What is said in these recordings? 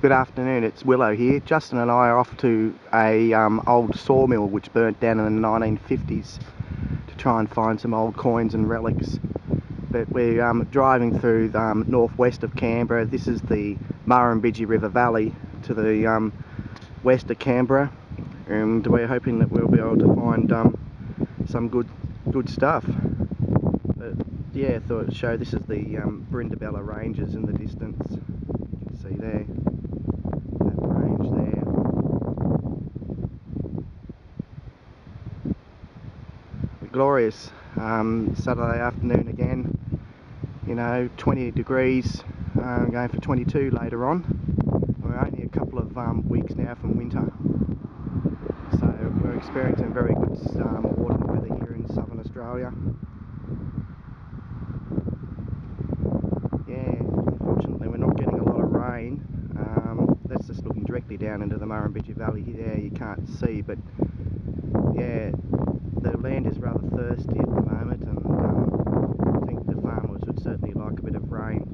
Good afternoon, it's Willow here. Justin and I are off to a old sawmill which burnt down in the 1950s to try and find some old coins and relics. But we're driving through the northwest of Canberra. This is the Murrumbidgee River Valley to the west of Canberra, and we're hoping that we'll be able to find some good stuff. But yeah, I thought I'd show. This is the Brindabella Ranges in the distance. You can see there. Glorious Saturday afternoon again, you know, 20 degrees, going for 22 later on. We're only a couple of weeks now from winter, so we're experiencing very good autumn weather here in southern Australia. Yeah, unfortunately we're not getting a lot of rain. That's just looking directly down into the Murrumbidgee Valley here. You can't see, but yeah, the land is rather thirsty at the moment, and I think the farmers would certainly like a bit of rain.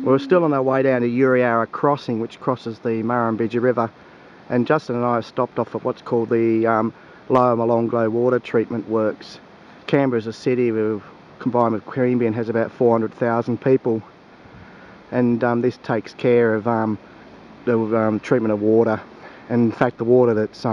We're still on our way down to Yarralumla Crossing, which crosses the Murrumbidgee River, and Justin and I have stopped off at what's called the Lower Molonglo Water Treatment Works. Canberra is a city with, combined with Queanbeyan, has about 400,000 people. And this takes care of the treatment of water, and in fact the water that's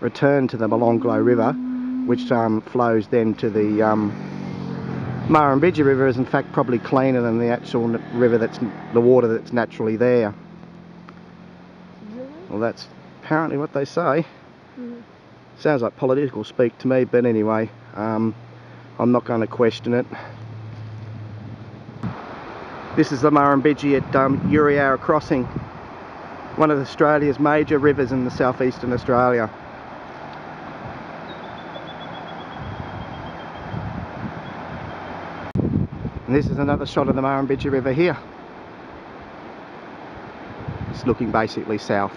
returned to the Molonglo River, which flows then to the Murrumbidgee River, is in fact probably cleaner than the actual river, that's the water that's naturally there. Really? Well, that's apparently what they say. Sounds like political speak to me, but anyway, I'm not going to question it. This is the Murrumbidgee at Yarralumla Crossing, one of Australia's major rivers in the southeastern Australia. And this is another shot of the Murrumbidgee River here. It's looking basically south.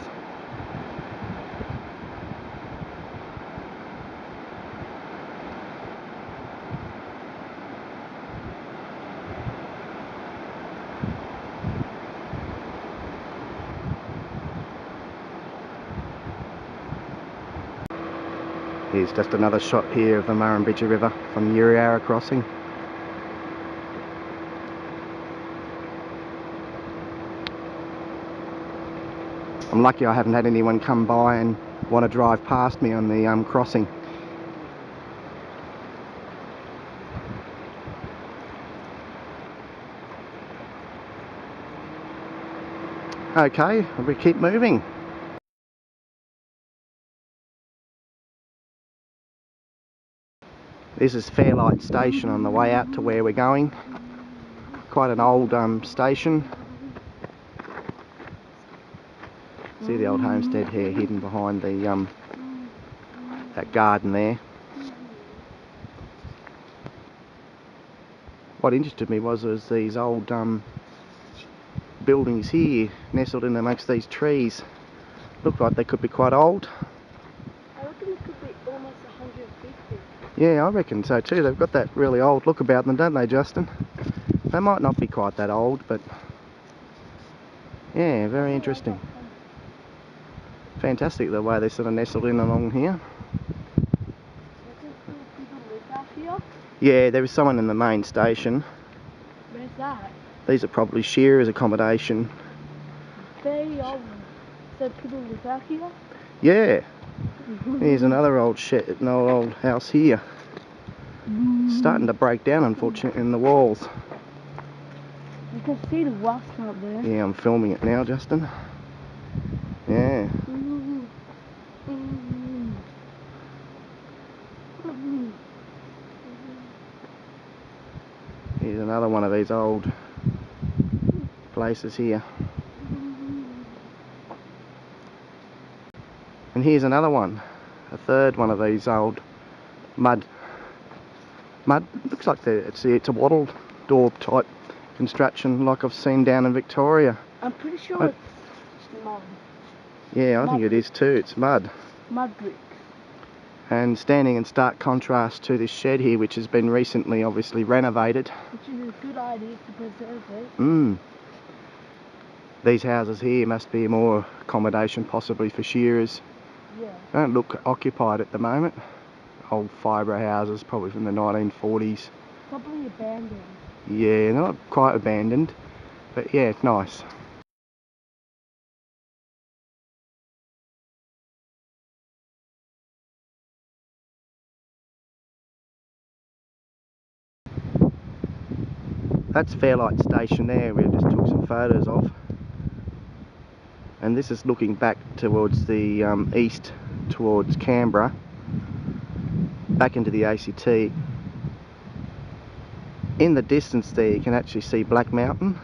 Here's just another shot here of the Murrumbidgee River from Yarralumla Crossing. I'm lucky I haven't had anyone come by and want to drive past me on the crossing. Okay, we keep moving. This is Fairlight Station on the way out to where we're going. Quite an old station. See the old homestead here hidden behind the that garden there. What interested me was these old buildings here nestled in amongst these trees. Look like they could be quite old. I reckon it could be almost 150. Yeah, I reckon so too. They've got that really old look about them, don't they, Justin? They might not be quite that old, but yeah, very interesting. Fantastic the way they sort of nestled in along here. People live out here? Yeah, there is someone in the main station. Where's that? These are probably shearers' accommodation. Very old. So people live out here? Yeah. Here's another old shed, an old house here. It's starting to break down, unfortunately, in the walls. You can see the rust out there. Yeah, I'm filming it now, Justin. Yeah. Here's another one of these old places here. And here's another one, a third one of these old mud. Looks like it's a wattle door type construction, like I've seen down in Victoria. I'm pretty sure it's mud. Yeah, I think it is too. It's mud. Mud bricks. And standing in stark contrast to this shed here, which has been recently obviously renovated. Which is a good idea to preserve it. These houses here must be more accommodation possibly for shearers. Yeah. They don't look occupied at the moment. Old fibre houses, probably from the 1940s. Probably abandoned. Yeah, not quite abandoned, but yeah, it's nice. That's Fairlight Station there, we just took some photos of. And this is looking back towards the east, towards Canberra, back into the ACT. In the distance there you can actually see Black Mountain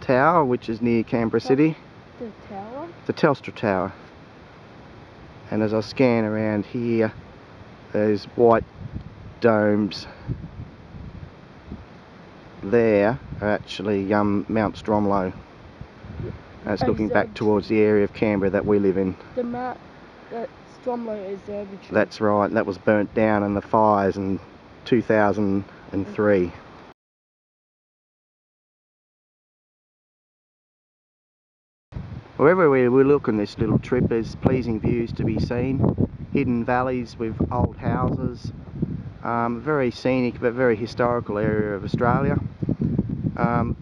Tower, which is near Canberra City. The tower? The Telstra Tower. And as I scan around here, there's white domes there are actually Mount Stromlo. That's looking back towards the area of Canberra that we live in. The Mount Stromlo is the obituary. That's right, that was burnt down in the fires in 2003. Wherever we look on this little trip, there's pleasing views to be seen. Hidden valleys with old houses. Very scenic but very historical area of Australia.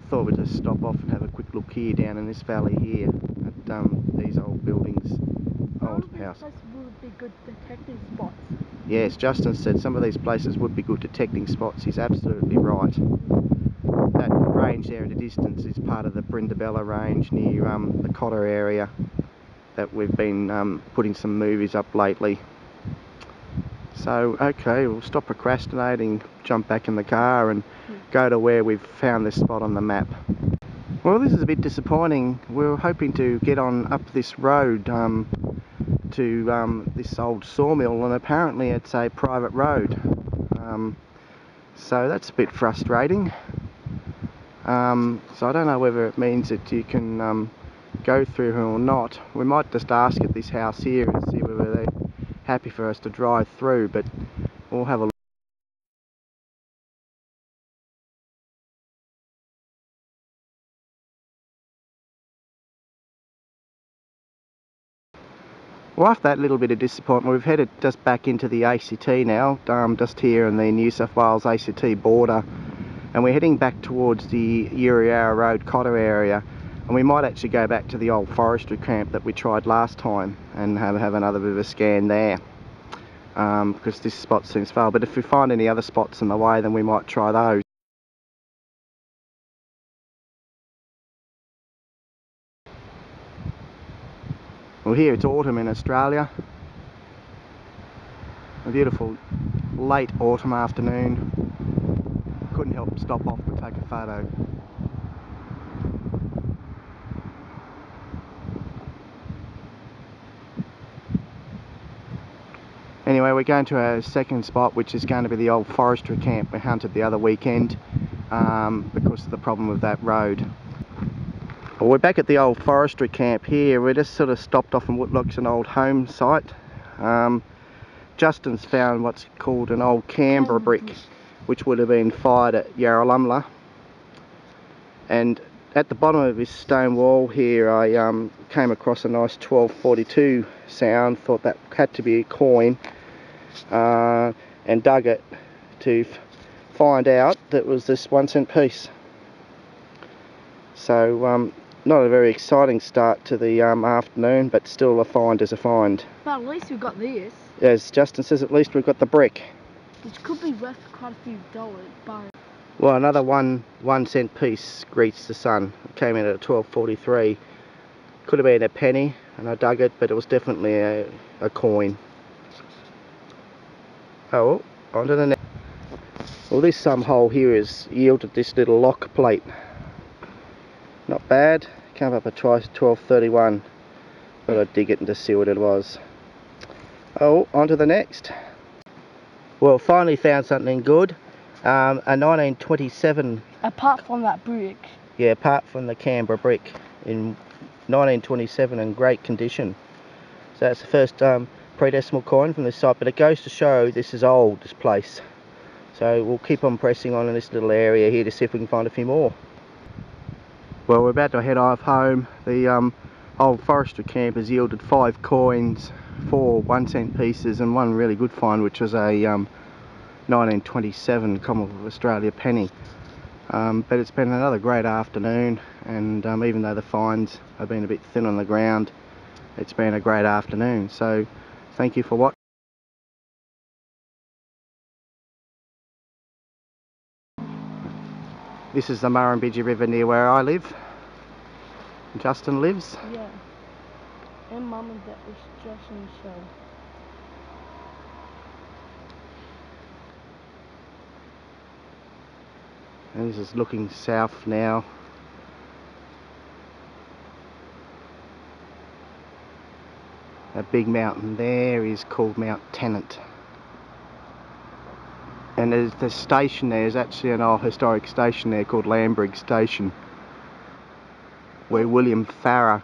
Thought we'd just stop off and have a quick look here down in this valley here at these old buildings, old houses. This place would be good detecting spots. Yes, Justin said some of these places would be good detecting spots. He's absolutely right. That range there in the distance is part of the Brindabella range near the Cotter area that we've been putting some movies up lately. So, okay, we'll stop procrastinating, jump back in the car and go to where we've found this spot on the map. Well, this is a bit disappointing. We were hoping to get on up this road to this old sawmill, and apparently it's a private road. So that's a bit frustrating. So I don't know whether it means that you can go through here or not. We might just ask at this house here and see whether they're happy for us to drive through, but we'll have a look. Well, after that little bit of disappointment, we've headed just back into the ACT now, just here in the New South Wales ACT border, and we're heading back towards the Yarralumla Road Cotter area, and we might actually go back to the old forestry camp that we tried last time and have another bit of a scan there, because this spot seems far, but if we find any other spots in the way then we might try those. Well, here it's autumn in Australia, a beautiful late autumn afternoon. Couldn't help but stop off to take a photo. Anyway, we're going to our second spot, which is going to be the old forestry camp we hunted the other weekend because of the problem with that road. Well, we're back at the old forestry camp here. We just sort of stopped off on what looks an old home site. Justin's found what's called an old Canberra brick, which would have been fired at Yarralumla. And at the bottom of this stone wall here, I came across a nice 1242 sound. Thought that had to be a coin, and dug it to find out that it was this 1 cent piece. So not a very exciting start to the afternoon, but still a find is a find. But at least we got this. As Justin says, at least we've got the brick. Which could be worth quite a few dollars, but... Well, another 1 cent piece greets the sun. It came in at 12.43. Could have been a penny, and I dug it, but it was definitely a coin. Oh, onto the next. Well, this hole here has yielded this little lock plate. Not bad. Came up at 12.31. But I'd dig it and just see what it was. Oh, onto the next. Well, finally found something good. A 1927. Apart from that brick. Yeah, apart from the Canberra brick in 1927 in great condition. So that's the first pre-decimal coin from this site, but it goes to show this is old, this place. So we'll keep on pressing on in this little area here to see if we can find a few more. Well, we're about to head off home. The old forestry camp has yielded 5 coins, 4 1-cent pieces and one really good find, which was a 1927 Commonwealth of Australia penny. But it's been another great afternoon, and even though the finds have been a bit thin on the ground, it's been a great afternoon. So thank you for watching. This is the Murrumbidgee River near where I live. Justin lives. Yeah. And Mum and Dad was just in the show. And this is looking south now. That big mountain there is called Mount Tennant. And there's the station there is actually an old historic station there called Lambrigg Station, where William Farrer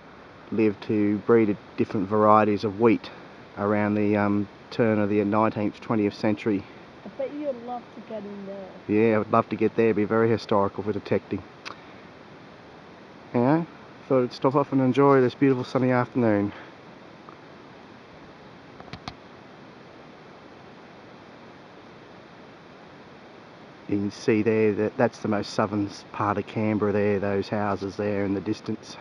lived, to breed different varieties of wheat around the turn of the 19th, 20th century. I bet you'd love to get in there. Yeah, I would love to get there. It'd be very historical for detecting. Yeah, thought I'd stop off and enjoy this beautiful sunny afternoon. You can see there that that's the most southern part of Canberra there, those houses there in the distance.